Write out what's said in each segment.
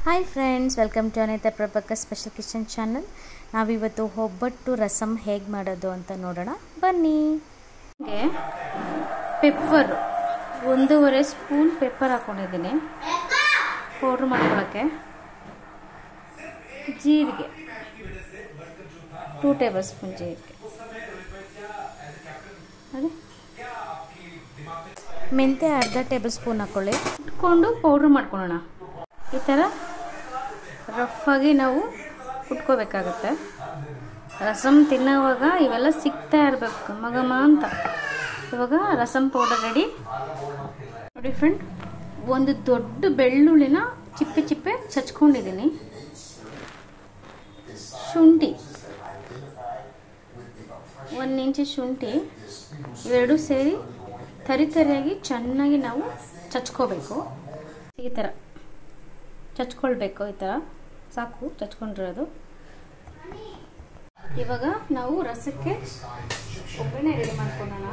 Hi friends, welcome to Anita Prabhaka special kitchen channel. ನಾವಿವತ್ತು ಒಬ್ಬಟ್ಟು ರಸಮ್ ಹೇಗೆ ಮಾಡೋದು ಅಂತ ನೋಡೋಣ ಬನ್ನಿ. ಪೆಪ್ಪರ್ 1.5 ಸ್ಪೂನ್ ಪೆಪ್ಪರ್ ಹಾಕೊಂಡಿದ್ದೀನಿ ಪೌಡ್ರ್ ಮಾಡ್ಕೊಳ್ಳೋಕ್ಕೆ. ಜೀರಿಗೆ 2 ಟೇಬಲ್ ಸ್ಪೂನ್ ಜೀರಿಗೆ, ಅದೇ ಮೆಂತ್ಯ ಅರ್ಧ ಟೇಬಲ್ ಸ್ಪೂನ್ ಹಾಕ್ಕೊಳ್ಳಿ. ಇಟ್ಕೊಂಡು ಪೌಡ್ರ್ ಮಾಡ್ಕೊಳ್ಳೋಣ. ಈ ಥರ ರಫಾಗಿ ನಾವು ಕುಟ್ಕೋಬೇಕಾಗತ್ತೆ. ರಸಮ್ ತಿನ್ನೋವಾಗ ಇವೆಲ್ಲ ಸಿಗ್ತಾ ಇರಬೇಕು ಮಗಮ ಅಂತ. ಇವಾಗ ರಸಮ್ ಪೌಡರ್ ರೆಡಿ ನೋಡಿ ಫ್ರೆಂಡ್. ಒಂದು ದೊಡ್ಡ ಬೆಳ್ಳುಳ್ಳಿನ ಚಿಪ್ಪೆ ಚಿಪ್ಪೆ ಚಚ್ಕೊಂಡಿದ್ದೀನಿ. ಶುಂಠಿ 1 ಇಂಚು ಶುಂಠಿ, ಇವೆರಡು ಸೇರಿ ತರಿತರಿಯಾಗಿ ಚೆನ್ನಾಗಿ ನಾವು ಚಚ್ಕೋಬೇಕು. ಈ ಥರ ಚಚ್ಕೊಳ್ಬೇಕು. ಈ ಥರ ಸಾಕು ಚಚ್ಕೊಂಡಿರೋದು. ಇವಾಗ ನಾವು ರಸಕ್ಕೆ ಒಗ್ಗರಣೆ ರೆಡಿ ಮಾಡ್ಕೊಳ್ಳೋಣ.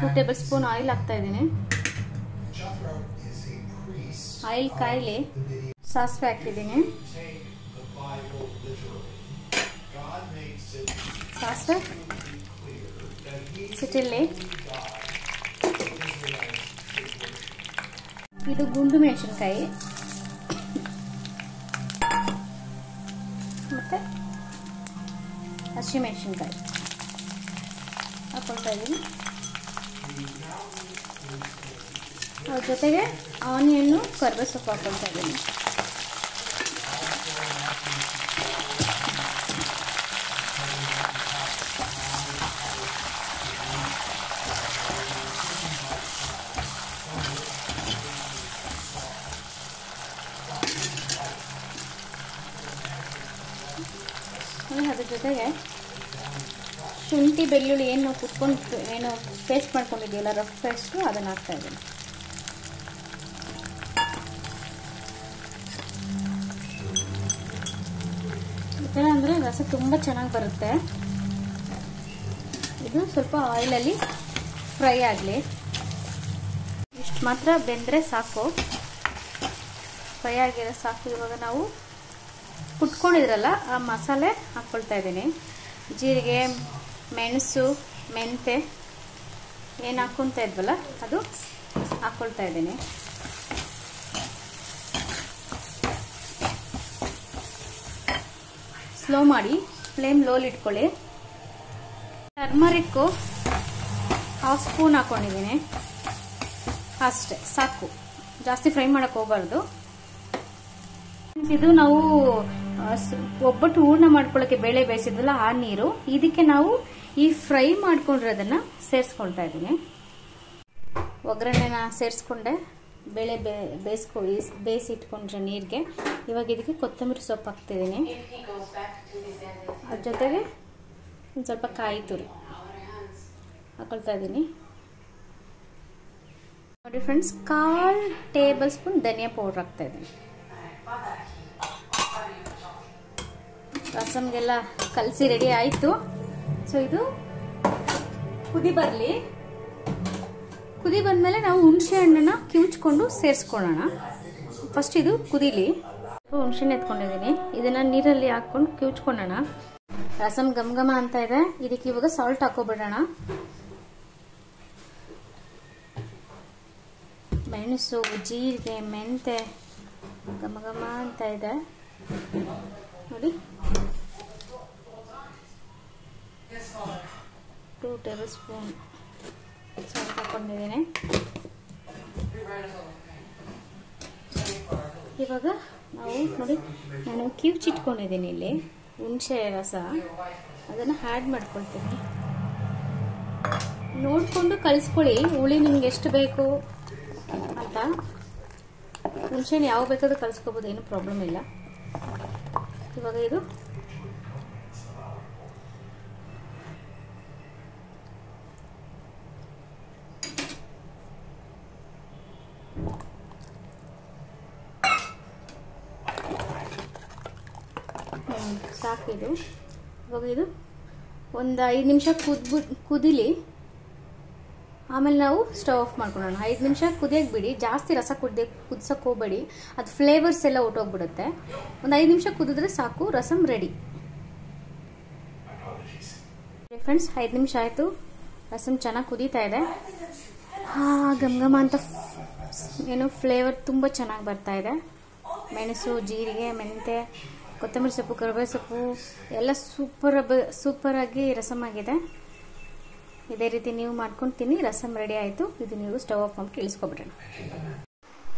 2 ಟೇಬಲ್ ಸ್ಪೂನ್ ಆಯಿಲ್ ಹಾಕ್ತಾ ಇದ್ದೀನಿ. ಆಯಿಲ್ ಕಾಯಿಲಿ ಸಾಸಿವೆ ಹಾಕಿದ್ದೀನಿ. ಸಾಸಿವೆ ಸಿಟಿಲ್ಲಿ ಇದು ಗುಂಡು ಮೆಣಸಿನಕಾಯಿ ಮತ್ತೆ ಹಸಿಮೆಣಸಿನಕಾಯಿ ಹಾಕೊಳ್ತಾ ಇದ್ದೀನಿ. ಅದ್ರ ಜೊತೆಗೆ ಆನಿಯನ್ನು ಕರಿಬೇವು ಸೊಪ್ಪು ಹಾಕೊಳ್ತಾ ಇದ್ದೀನಿ. ಅದ್ರ ಜೊತೆಗೆ ಶುಂಠಿ ಬೆಳ್ಳುಳ್ಳಿ ಏನು ನಾವು ಕುಟ್ಕೊಂಡು ಏನು ಪೇಸ್ಟ್ ಮಾಡ್ಕೊಂಡಿದ್ದೀವಲ್ಲ, ರಫ್ ಪೇಸ್ಟು, ಅದನ್ನು ಹಾಕ್ತಾ ಇದ್ದೀನಿ. ಈ ಥರ ಅಂದರೆ ರಸ ತುಂಬ ಚೆನ್ನಾಗಿ ಬರುತ್ತೆ. ಇದು ಸ್ವಲ್ಪ ಆಯಿಲಲ್ಲಿ ಫ್ರೈ ಆಗಲಿ. ಇಷ್ಟು ಮಾತ್ರ ಬೆಂದರೆ ಸಾಕು, ಫ್ರೈ ಆಗಿರೋ ಸಾಕು. ಇವಾಗ ನಾವು ಕುಟ್ಕೊಂಡಿದ್ರಲ್ಲ ಆ ಮಸಾಲೆ ಹಾಕ್ಕೊಳ್ತಾ ಇದ್ದೀನಿ. ಜೀರಿಗೆ, ಮೆಣಸು, ಮೆಂತೆ ಏನು ಹಾಕ್ಕೊತಾ ಇದ್ವಲ್ಲ ಅದು ಹಾಕ್ಕೊಳ್ತಾ ಇದ್ದೀನಿ. ಸ್ಲೋ ಮಾಡಿ, ಫ್ಲೇಮ್ ಲೋಲಿ ಇಟ್ಕೊಳ್ಳಿ. ಟರ್ಮರಿಕ್ಕು 1/2 ಸ್ಪೂನ್ ಹಾಕ್ಕೊಂಡಿದ್ದೀನಿ. ಅಷ್ಟೇ ಸಾಕು, ಜಾಸ್ತಿ ಫ್ರೈ ಮಾಡೋಕ್ಕೆ ಹೋಗಬಾರ್ದು. ಇದು ನಾವು ಒಬ್ಬಟ್ಟು ಹೂರ್ಣ ಮಾಡ್ಕೊಳ್ಳೋಕೆ ಬೇಳೆ ಬೇಯಿಸಿದ್ವಲ್ಲ ಆ ನೀರು, ಇದಕ್ಕೆ ನಾವು ಈ ಫ್ರೈ ಮಾಡ್ಕೊಂಡಿರೋದನ್ನ ಸೇರಿಸ್ಕೊಳ್ತಾ ಇದ್ದೀನಿ. ಒಗ್ಗರಣೆನ ಸೇರಿಸ್ಕೊಂಡೆ, ಬೇಳೆ ಬೇಯಿಸಿ ಇಟ್ಕೊಂಡ್ರೆ ನೀರಿಗೆ. ಇವಾಗ ಇದಕ್ಕೆ ಕೊತ್ತಂಬರಿ ಸೊಪ್ಪು ಹಾಕ್ತಿದ್ದೀನಿ. ಅದ್ರ ಜೊತೆಗೆ ಒಂದು ಸ್ವಲ್ಪ ಕಾಯಿ ತುರಿ ಹಾಕೊಳ್ತಾ ಇದ್ದೀನಿ. ನೋಡಿ ಫ್ರೆಂಡ್ಸ್, 1/4 ಟೇಬಲ್ ಸ್ಪೂನ್ ಧನಿಯಾ ಪೌಡರ್ ಹಾಕ್ತಾ ಇದ್ದೀನಿ. ರಸಮ್ಗೆಲ್ಲ ಕಲಸಿ ರೆಡಿ ಆಯಿತು. ಸೊ ಇದು ಕುದಿ ಬರಲಿ. ಕುದಿ ಬಂದಮೇಲೆ ನಾವು ಹುಣಸೆ ಹಣ್ಣನ್ನು ಕಿವುಚ್ಕೊಂಡು ಸೇರಿಸ್ಕೊಳ್ಳೋಣ. ಫಸ್ಟ್ ಇದು ಕುದೀಲಿ. ಹುಣಸೆ ಹಣ್ಣು ಎತ್ಕೊಂಡಿದ್ದೀನಿ, ಇದನ್ನು ನೀರಲ್ಲಿ ಹಾಕ್ಕೊಂಡು ಕಿವುಚ್ಕೊಳ್ಳೋಣ. ರಸಮ್ ಘಮ ಘಮ ಅಂತ ಇದೆ. ಇದಕ್ಕೆ ಇವಾಗ ಸಾಲ್ಟ್ ಹಾಕೋಬಿಡೋಣ. ಮೆಣಸು, ಜೀರಿಗೆ, ಮೆಂತೆ ಘಮ ಘಮ ಅಂತ ಇದೆ ನೋಡಿ. 2 ಟೇಬಲ್ ಸ್ಪೂನ್ ಸಾಲ್ಟ್ ಹಾಕೊಂಡಿದ್ದೀನಿ. ಇವಾಗ ನಾವು ನೋಡಿ, ನಾನು ಕಿವುಚಿಟ್ಕೊಂಡಿದ್ದೀನಿ ಇಲ್ಲಿ ಹುಣಸೆ ರಸ, ಅದನ್ನು ಆ್ಯಡ್ ಮಾಡ್ಕೊಳ್ತೀನಿ. ನೋಡಿಕೊಂಡು ಕಲಿಸ್ಕೊಳ್ಳಿ, ಹುಳಿ ನಿಮ್ಗೆ ಎಷ್ಟು ಬೇಕು ಅಂತ. ಹುಣಸೆನ ಯಾವ ಬೇಕಾದ್ರೂ ಕಲಿಸ್ಕೋಬೋದು, ಏನು ಪ್ರಾಬ್ಲಮ್ ಇಲ್ಲ. ಇವಾಗ ಇದು ಸಾಕಿದು. ಇವಾಗ ಇದು ಒಂದು 5 ನಿಮಿಷ ಕುದಿಲಿ. ಆಮೇಲೆ ನಾವು ಸ್ಟವ್ ಆಫ್ ಮಾಡ್ಕೊಳ್ಳೋಣ. 5 ನಿಮಿಷ ಕುದಿಯಕ್ಕೆ ಬಿಡಿ. ಜಾಸ್ತಿ ರಸ ಕುದಿಸೋಕೆ ಹೋಗಬೇಡಿ, ಅದು ಫ್ಲೇವರ್ಸ್ ಎಲ್ಲ ಹೊಟ್ಟೋಗ್ಬಿಡುತ್ತೆ. ಒಂದು 5 ನಿಮಿಷ ಕುದಿದ್ರೆ ಸಾಕು, ರಸಮ್ ರೆಡಿ. ಫ್ರೆಂಡ್ಸ್ 5 ನಿಮಿಷ ಆಯಿತು, ರಸಮ್ ಚೆನ್ನಾಗಿ ಕುದೀತಾ ಇದೆ. ಘಮ ಘಮ ಅಂತ ಏನು ಫ್ಲೇವರ್ ತುಂಬ ಚೆನ್ನಾಗಿ ಬರ್ತಾ ಇದೆ. ಮೆಣಸು, ಜೀರಿಗೆ, ಮೆಂತೆ, ಕೊತ್ತಂಬರಿ ಸೊಪ್ಪು, ಕರಿಬೇವು ಸೊಪ್ಪು ಎಲ್ಲ ಸೂಪರಾಗಿ ರಸಮ್ ಆಗಿದೆ. ಇದೇ ರೀತಿ ನೀವು ಮಾಡ್ಕೊಂಡು ತಿನ್ನಿ. ರಸಮ್ ರೆಡಿ ಆಯಿತು. ಇದು ನೀವು ಸ್ಟವ್ ಆಫ್ ಮಾಡಿ ಇಳಿಸ್ಕೊಬಿಡೋಣ.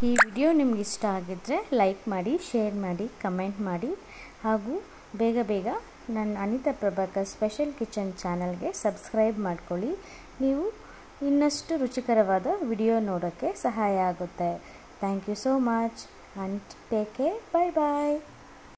ಈ ವಿಡಿಯೋ ನಿಮ್ಗೆ ಇಷ್ಟ ಆಗಿದ್ದರೆ ಲೈಕ್ ಮಾಡಿ, ಶೇರ್ ಮಾಡಿ, ಕಮೆಂಟ್ ಮಾಡಿ, ಹಾಗೂ ಬೇಗ ನನ್ನ ಅನಿತಾ ಪ್ರಭಾಕರ್ ಸ್ಪೆಷಲ್ ಕಿಚನ್ ಚಾನಲ್ಗೆ ಸಬ್ಸ್ಕ್ರೈಬ್ ಮಾಡ್ಕೊಳ್ಳಿ. ನೀವು ಇನ್ನಷ್ಟು ರುಚಿಕರವಾದ ವಿಡಿಯೋ ನೋಡೋಕ್ಕೆ ಸಹಾಯ ಆಗುತ್ತೆ. Thank you so much and take care. Bye bye.